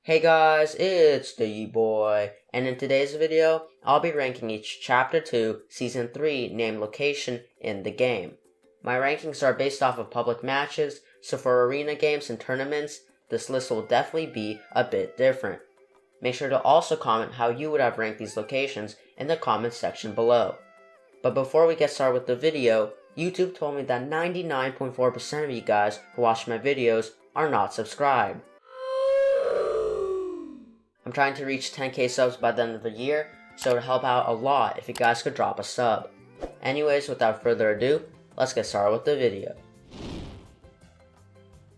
Hey guys, it's the boy, and in today's video, I'll be ranking each Chapter 2, Season 3 named location in the game. My rankings are based off of public matches, so for arena games and tournaments, this list will definitely be a bit different. Make sure to also comment how you would have ranked these locations in the comments section below. But before we get started with the video, YouTube told me that 99.4% of you guys who watch my videos are not subscribed. I'm trying to reach 10k subs by the end of the year, so it would help out a lot if you guys could drop a sub. Anyways, without further ado, let's get started with the video.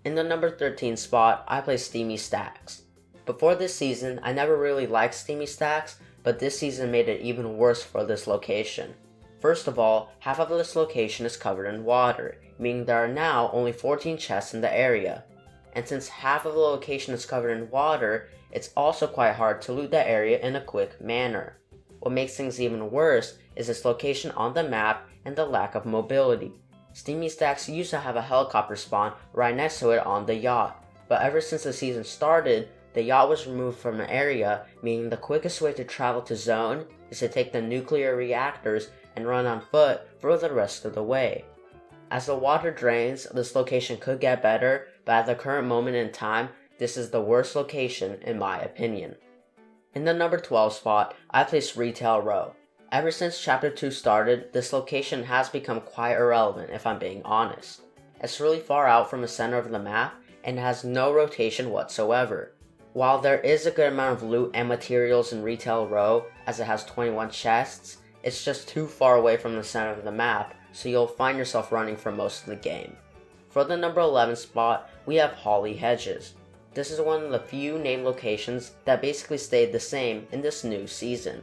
In the number 13 spot, I play Steamy Stacks. Before this season, I never really liked Steamy Stacks, but this season made it even worse for this location. First of all, half of this location is covered in water, meaning there are now only 14 chests in the area. And since half of the location is covered in water, it's also quite hard to loot the area in a quick manner. What makes things even worse is its location on the map and the lack of mobility. Steamy Stacks used to have a helicopter spawn right next to it on the yacht, but ever since the season started, the yacht was removed from the area, meaning the quickest way to travel to Zone is to take the nuclear reactors and run on foot for the rest of the way. As the water drains, this location could get better, but at the current moment in time, this is the worst location in my opinion. In the number 12 spot, I place Retail Row. Ever since Chapter 2 started, this location has become quite irrelevant if I'm being honest. It's really far out from the center of the map and has no rotation whatsoever. While there is a good amount of loot and materials in Retail Row, as it has 21 chests, it's just too far away from the center of the map, so you'll find yourself running for most of the game. For the number 11 spot, we have HEDGES. This is one of the few named locations that basically stayed the same in this new season.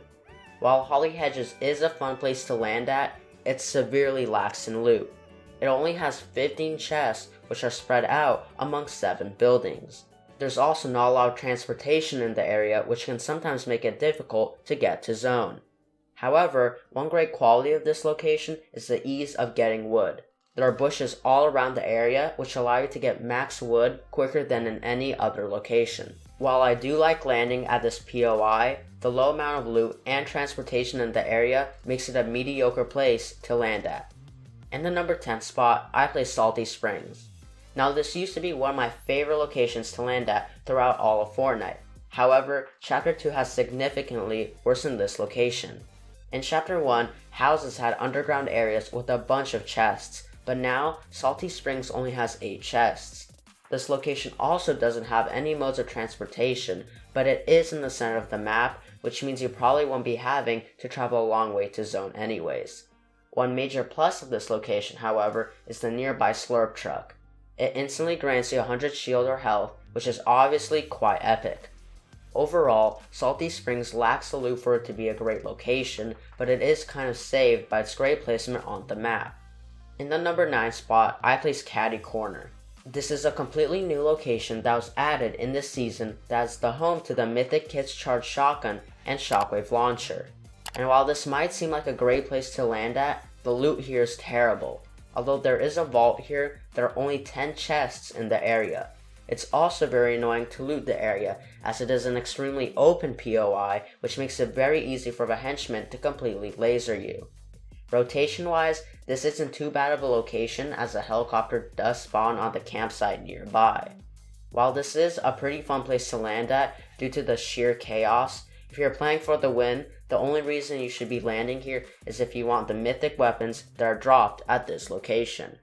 While HEDGES is a fun place to land at, it severely lacks in loot. It only has 15 chests, which are spread out among 7 buildings. There's also not a lot of transportation in the area, which can sometimes make it difficult to get to Zone. However, one great quality of this location is the ease of getting wood. There are bushes all around the area which allow you to get max wood quicker than in any other location. While I do like landing at this POI, the low amount of loot and transportation in the area makes it a mediocre place to land at. In the number 10 spot, I play Salty Springs. Now this used to be one of my favorite locations to land at throughout all of Fortnite. However, Chapter 2 has significantly worsened this location. In Chapter 1, houses had underground areas with a bunch of chests, but now Salty Springs only has 8 chests. This location also doesn't have any modes of transportation, but it is in the center of the map, which means you probably won't be having to travel a long way to Zone anyways. One major plus of this location, however, is the nearby Slurp Truck. It instantly grants you 100 shield or health, which is obviously quite epic. Overall, Salty Springs lacks the loot for it to be a great location, but it is kind of saved by its great placement on the map. In the number 9 spot, I place CATTY Corner. This is a completely new location that was added in this season that is the home to the Mythic Kids Charged Shotgun and Shockwave Launcher. And while this might seem like a great place to land at, the loot here is terrible. Although there is a vault here, there are only 10 chests in the area. It's also very annoying to loot the area, as it is an extremely open POI, which makes it very easy for the henchmen to completely laser you. Rotation-wise, this isn't too bad of a location as a helicopter does spawn on the campsite nearby. While this is a pretty fun place to land at due to the sheer chaos, if you're playing for the win, the only reason you should be landing here is if you want the mythic weapons that are dropped at this location.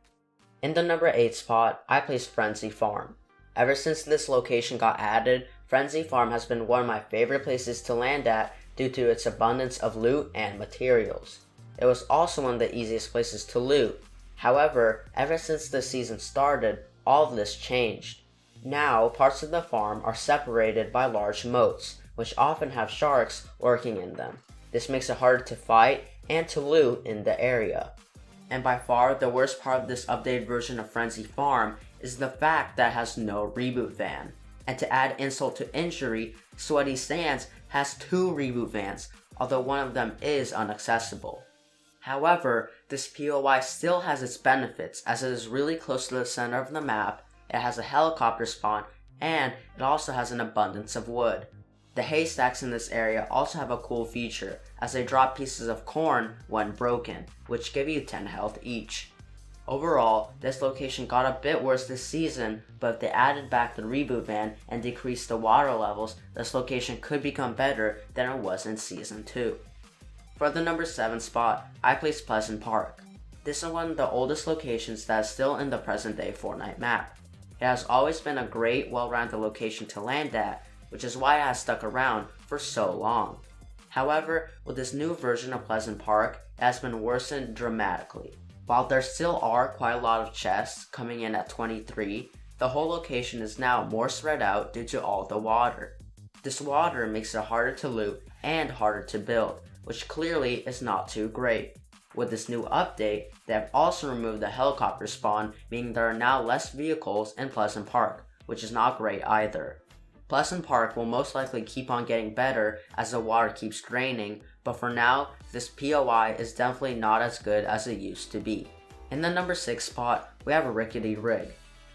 In the number 8 spot, I place Frenzy Farm. Ever since this location got added, Frenzy Farm has been one of my favorite places to land at due to its abundance of loot and materials. It was also one of the easiest places to loot. However, ever since the season started, all of this changed. Now, parts of the farm are separated by large moats, which often have sharks lurking in them. This makes it harder to fight and to loot in the area. And by far, the worst part of this updated version of Frenzy Farm is the fact that it has no reboot van. And to add insult to injury, Sweaty Sands has 2 reboot vans, although one of them is inaccessible. However, this POI still has its benefits as it is really close to the center of the map, it has a helicopter spawn, and it also has an abundance of wood. The haystacks in this area also have a cool feature, as they drop pieces of corn when broken, which give you 10 health each. Overall, this location got a bit worse this season, but if they added back the reboot van and decreased the water levels, this location could become better than it was in Season 2. For the number 7 spot, I placed Pleasant Park. This is one of the oldest locations that is still in the present day Fortnite map. It has always been a great, well-rounded location to land at, which is why it has stuck around for so long. However, with this new version of Pleasant Park, it has been worsened dramatically. While there still are quite a lot of chests coming in at 23, the whole location is now more spread out due to all the water. This water makes it harder to loot and harder to build, which clearly is not too great. With this new update, they have also removed the helicopter spawn, meaning there are now less vehicles in Pleasant Park, which is not great either. Pleasant Park will most likely keep on getting better as the water keeps draining, but for now, this POI is definitely not as good as it used to be. In the number 6 spot, we have a Rickety Rig.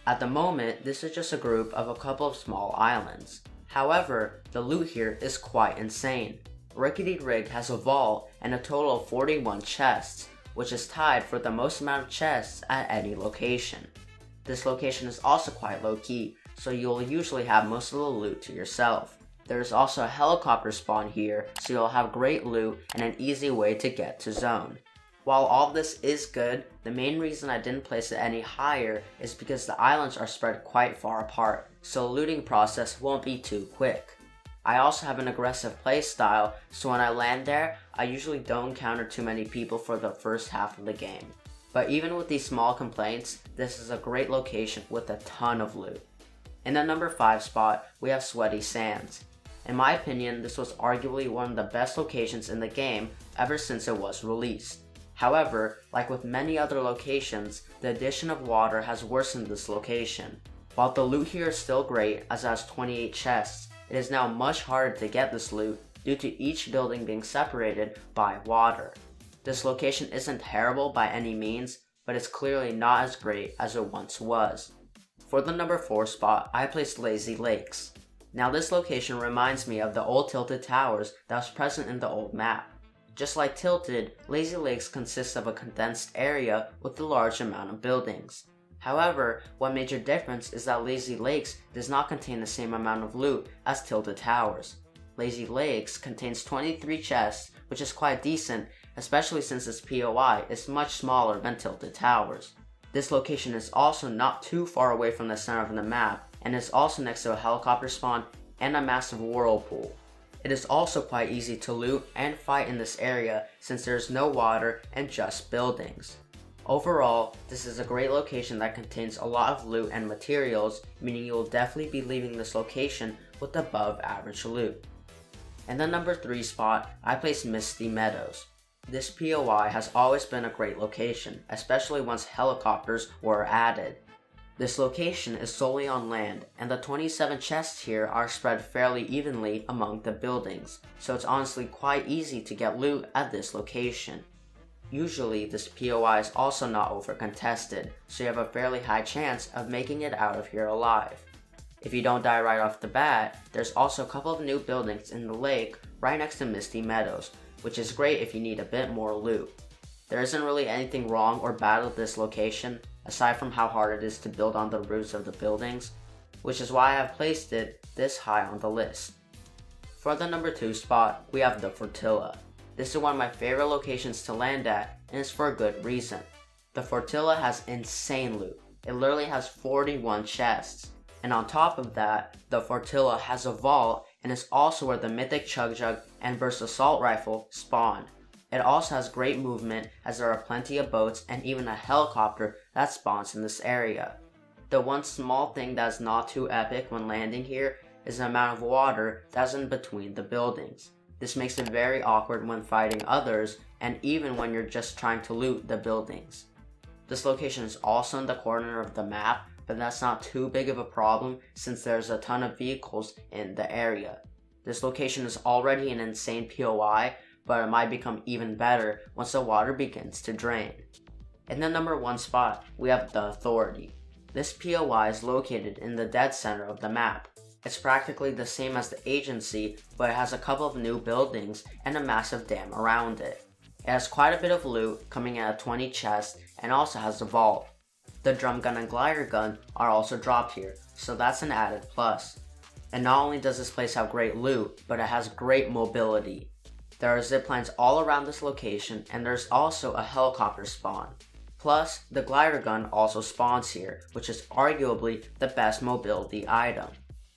At the moment, this is just a group of a couple of small islands. However, the loot here is quite insane. Rickety Rig has a vault and a total of 41 chests, which is tied for the most amount of chests at any location. This location is also quite low-key, so you'll usually have most of the loot to yourself. There is also a helicopter spawn here, so you'll have great loot and an easy way to get to zone. While all of this is good, the main reason I didn't place it any higher is because the islands are spread quite far apart, so the looting process won't be too quick. I also have an aggressive playstyle, so when I land there, I usually don't encounter too many people for the first half of the game. But even with these small complaints, this is a great location with a ton of loot. In the number 5 spot, we have Sweaty Sands. In my opinion, this was arguably one of the best locations in the game ever since it was released. However, like with many other locations, the addition of water has worsened this location. While the loot here is still great, as it has 28 chests, it is now much harder to get this loot due to each building being separated by water. This location isn't terrible by any means, but it's clearly not as great as it once was. For the number 4 spot, I placed Lazy Lakes. Now this location reminds me of the old Tilted Towers that was present in the old map. Just like Tilted, Lazy Lakes consists of a condensed area with a large amount of buildings. However, one major difference is that Lazy Lakes does not contain the same amount of loot as Tilted Towers. Lazy Lakes contains 23 chests, which is quite decent, especially since its POI is much smaller than Tilted Towers. This location is also not too far away from the center of the map, and is also next to a helicopter spawn and a massive whirlpool. It is also quite easy to loot and fight in this area since there is no water and just buildings. Overall, this is a great location that contains a lot of loot and materials, meaning you will definitely be leaving this location with above average loot. In the number 3 spot, I placed Misty Meadows. This POI has always been a great location, especially once helicopters were added. This location is solely on land, and the 27 chests here are spread fairly evenly among the buildings, so it's honestly quite easy to get loot at this location. Usually, this POI is also not over contested, so you have a fairly high chance of making it out of here alive. If you don't die right off the bat, there's also a couple of new buildings in the lake right next to Misty Meadows, which is great if you need a bit more loot. There isn't really anything wrong or bad with this location, aside from how hard it is to build on the roofs of the buildings, which is why I have placed it this high on the list. For the number 2 spot, we have the Fortilla. This is one of my favorite locations to land at, and it's for a good reason. The Fortilla has insane loot. It literally has 41 chests. And on top of that, the Fortilla has a vault and is also where the mythic Chug Jug and Burst Assault Rifle spawn. It also has great movement as there are plenty of boats and even a helicopter that spawns in this area. The one small thing that is not too epic when landing here is the amount of water that's in between the buildings. This makes it very awkward when fighting others and even when you're just trying to loot the buildings. This location is also in the corner of the map, but that's not too big of a problem since there's a ton of vehicles in the area. This location is already an insane POI, but it might become even better once the water begins to drain. In the number 1 spot, we have the Authority. This POI is located in the dead center of the map. It's practically the same as the agency, but it has a couple of new buildings and a massive dam around it. It has quite a bit of loot, coming out of 20 chests, and also has a vault. The drum gun and glider gun are also dropped here, so that's an added plus. And not only does this place have great loot, but it has great mobility. There are zip lines all around this location, and there's also a helicopter spawn. Plus, the glider gun also spawns here, which is arguably the best mobility item.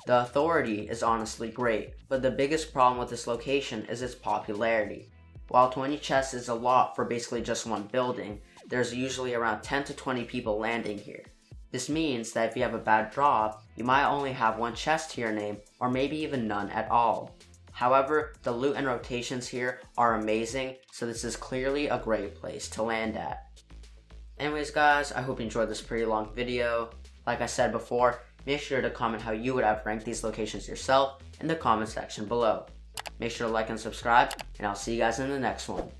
The authority is honestly great, but the biggest problem with this location is its popularity. While 20 chests is a lot for basically just one building, there's usually around 10 to 20 people landing here. This means that if you have a bad drop, you might only have one chest to your name, or maybe even none at all. However, the loot and rotations here are amazing, so this is clearly a great place to land at. Anyways guys, I hope you enjoyed this pretty long video. Like I said before, make sure to comment how you would have ranked these locations yourself in the comment section below. Make sure to like and subscribe, and I'll see you guys in the next one.